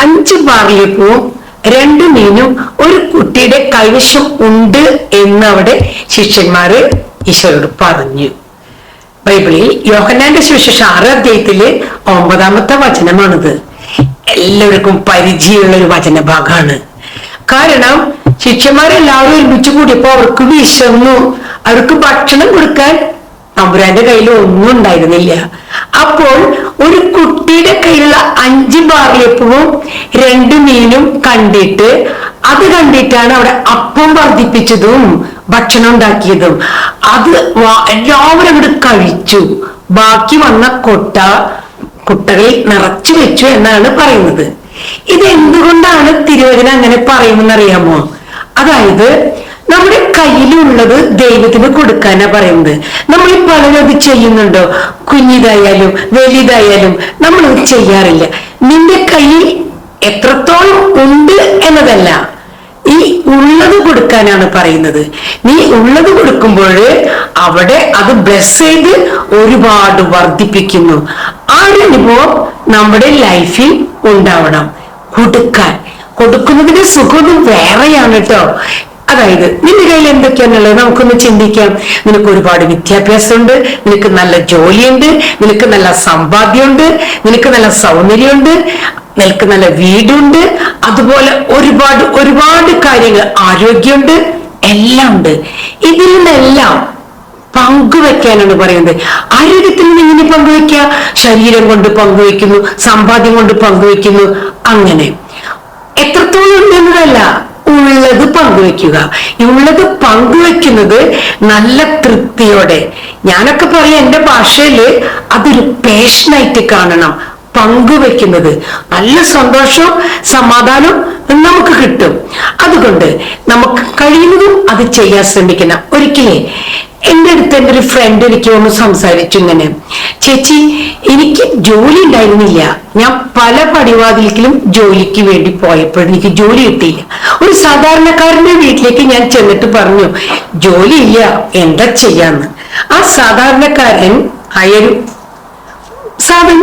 5 ബാർലിപ്പവും 2 മീനും ഒരു കുട്ടിയുടെ കൈവശം ഉണ്ട് എന്ന് അവിടെ ശിഷ്യന്മാര് ഈശോയോട് പറഞ്ഞു. ബൈബിളിൽ യോഹന്നാന്റെ സുവിശേഷം 6 അധ്യായത്തില് 9-ാമത്തെ വചനമാണിത്. എല്ലാവർക്കും പരിചയമുള്ള ഒരു വചനഭാഗമാണ്. കാരണം ശിഷ്യന്മാരെല്ലാവരും ഒരുമിച്ച് കൂടിയപ്പോ അവർക്ക് വിശന്നു. അവർക്ക് ഭക്ഷണം കൊടുക്കാൻ തമ്പുരാന്റെ കയ്യിൽ ഒന്നും ഉണ്ടായിരുന്നില്ല. അപ്പോൾ ഒരു കുട്ടിയുടെ കയ്യിലുള്ള 5 ബാർലിയപ്പവും 2 മീനും കണ്ടിട്ട് കണ്ടിട്ടാണ് അവിടെ അപ്പം വർദ്ധിപ്പിച്ചതും ഭക്ഷണം ഉണ്ടാക്കിയതും. അത് എല്ലാവരും അവിടെ കഴിച്ചു. ബാക്കി വന്ന കുട്ടകളിൽ നിറച്ചു വെച്ചു എന്നാണ് പറയുന്നത്. ഇത് എന്തുകൊണ്ടാണ് തിരുവചനം അങ്ങനെ പറയുമെന്ന് അറിയാമോ? അതായത് നമ്മുടെ കയ്യിലുള്ളത് ദൈവത്തിന് കൊടുക്കാനാ പറയുന്നത്. നമ്മൾ പലരും അത് ചെയ്യുന്നുണ്ടോ? കുഞ്ഞിതായാലും വലുതായാലും നമ്മളത് ചെയ്യാറില്ല. നിന്റെ കയ്യിൽ എത്രത്തോളം ഉണ്ട് എന്നതല്ല, ഈ ഉള്ളത് കൊടുക്കാനാണ് പറയുന്നത്. നീ ഉള്ളത് കൊടുക്കുമ്പോൾ അവിടെ അത് ബ്ലെസ് ചെയ്ത് ഒരുപാട് വർദ്ധിപ്പിക്കുന്നു. ആ ഒരു അനുഭവം നമ്മുടെ ലൈഫിൽ ഉണ്ടാവണം. കൊടുക്കുന്നതിന്റെ സുഖം വേറെയാണ് കേട്ടോ. അതായത് നിന്റെ കയ്യിൽ എന്തൊക്കെയാണുള്ളത് നമുക്കൊന്ന് ചിന്തിക്കാം. നിനക്ക് ഒരുപാട് വിദ്യാഭ്യാസമുണ്ട്, നിനക്ക് നല്ല ജോലിയുണ്ട്, നിനക്ക് നല്ല സമ്പാദ്യമുണ്ട്, നിനക്ക് നല്ല സൗന്ദര്യമുണ്ട്, നിനക്ക് നല്ല വീടുണ്ട്, അതുപോലെ ഒരുപാട് ഒരുപാട് കാര്യങ്ങൾ, ആരോഗ്യമുണ്ട്, എല്ലാം ഉണ്ട്. ഇതിൽ നിന്നെല്ലാം പങ്കുവെക്കാനാണ് പറയുന്നത്. ആരോഗ്യത്തിൽ നിന്ന് എങ്ങനെ പങ്കുവെക്കുക? ശരീരം കൊണ്ട് പങ്കുവെക്കുന്നു, സമ്പാദ്യം കൊണ്ട് പങ്കുവെക്കുന്നു. അങ്ങനെ എത്രത്തോളം ഉണ്ടെന്നതല്ല, ഉള്ളത് പങ്കുവെക്കുക. ഈ ഉള്ളത് പങ്കുവെക്കുന്നത് നല്ല തൃപ്തിയോടെ. ഞാനൊക്കെ പറയാം, എന്റെ ഭാഷയില് അതൊരു പാഷനായിട്ട് കാണണം. പങ്കുവെക്കുന്നത് നല്ല സന്തോഷവും സമാധാനവും നമുക്ക് കിട്ടും. അതുകൊണ്ട് നമുക്ക് കഴിയുന്നതും അത് ചെയ്യാൻ ശ്രമിക്കണം. ഒരിക്കലേ എന്റെ അടുത്ത് എൻ്റെ ഒരു ഫ്രണ്ട് എനിക്ക് ഒന്ന് സംസാരിച്ചു ഇങ്ങനെ, ചേച്ചി എനിക്ക് ജോലി ഉണ്ടായിരുന്നില്ല, ഞാൻ പല പടിവാതിലും ജോലിക്ക് വേണ്ടി പോയപ്പോഴും എനിക്ക് ജോലി കിട്ടിയില്ല. ഒരു സാധാരണക്കാരന്റെ വീട്ടിലേക്ക് ഞാൻ ചെന്നിട്ട് പറഞ്ഞു ജോലിയില്ല, എന്താ ചെയ്യാന്ന്. ആ സാധാരണക്കാരൻ ആയൊരു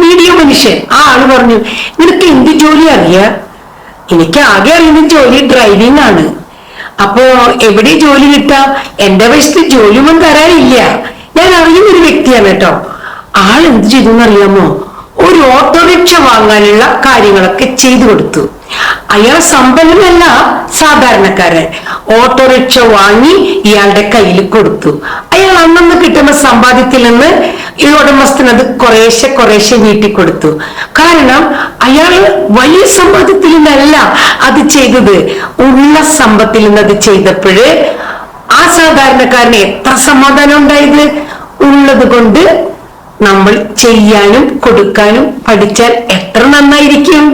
മീഡിയ മനുഷ്യൻ, ആ ആള് പറഞ്ഞു നിനക്ക് എന്ത് ജോലി അറിയാ? എനിക്ക് ആകെ അറിയുന്ന ജോലി ഡ്രൈവിംഗ് ആണ്. അപ്പോ എവിടെ ജോലി കിട്ടാ? എന്റെ വയസ്സിൽ ജോലിയൊന്നും തരാനില്ല. ഞാൻ അറിയുന്നൊരു വ്യക്തിയാണ് കേട്ടോ. ആൾ എന്ത് ചെയ്തു അറിയാമോ? ഒരു ഓട്ടോറിക്ഷ വാങ്ങാനുള്ള കാര്യങ്ങളൊക്കെ ചെയ്തു കൊടുത്തു. അയാൾ സമ്പന്നനല്ല, സാധാരണക്കാരൻ. ഓട്ടോറിക്ഷ വാങ്ങി ഇയാളുടെ കയ്യിൽ കൊടുത്തു. അയാൾ അന്നന്ന് കിട്ടുന്ന സമ്പാദ്യത്തിൽ നിന്ന് ഈ ഉടമസ്ഥന് അത് കുറേശ്ശെ വീട്ടിൽ കൊടുത്തു. കാരണം അയാൾ വലിയ സമ്പാദ്യത്തിൽ നിന്നല്ല അത് ചെയ്തത്, ഉള്ള സമ്പത്തിൽ നിന്ന് അത് ചെയ്തപ്പോഴ് ആ സാധാരണക്കാരന് എത്ര സമാധാനം ഉണ്ടായത്. ഉള്ളത് കൊണ്ട് നമ്മൾ ചെയ്യാനും കൊടുക്കാനും പഠിച്ചാൽ എത്ര നന്നായിരിക്കും.